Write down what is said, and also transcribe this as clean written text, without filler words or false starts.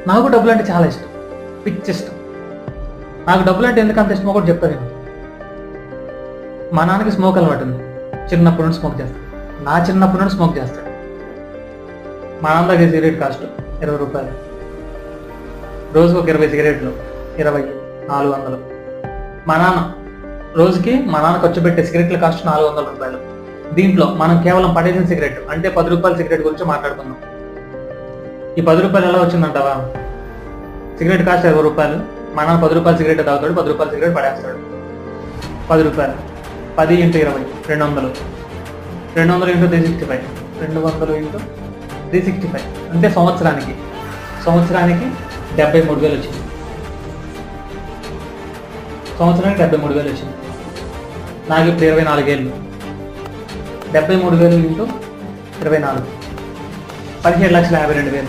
నాకు డబ్బులు అంటే చాలా ఇష్టం, పిచ్చి ఇష్టం. నాకు డబ్బులు అంటే ఎందుకు అంత ఇష్టమో కూడా చెప్తాను నేను. మా నాన్నకి స్మోక్ అలవాటు ఉంది, చిన్నప్పటి నుండి స్మోక్ చేస్తాడు. నా చిన్నప్పటి నుండి స్మోక్ చేస్తాడు. మా నాన్న దగ్గర సిగరెట్ కాస్ట్ 20 రూపాయలు, రోజుకు ఒక 20 సిగరెట్లు, 400. మా నాన్న రోజుకి ఖర్చు పెట్టే సిగరెట్ల కాస్ట్ 400 రూపాయలు. దీంట్లో మనం కేవలం పడేసిన సిగరెట్ అంటే 10 రూపాయల సిగరెట్ గురించి మాట్లాడుకుందాం. ఈ 10 రూపాయలు ఎలా వచ్చిందంటావా? సిగరెట్ కాస్ట్ 20 రూపాయలు, మా నాన్న 10 రూపాయల సిగరెట్ తాగుతాడు, 10 రూపాయల సిగరెట్ పడేస్తాడు. 10 రూపాయలు 10 × 20 200, 200 × 365, 200 × 365 అంటే సంవత్సరానికి 73,000 వచ్చింది. సంవత్సరానికి 73,000 వచ్చింది. నాకు ఇప్పుడు 24 ఏళ్ళు. 73,000 × 24 17,52,000.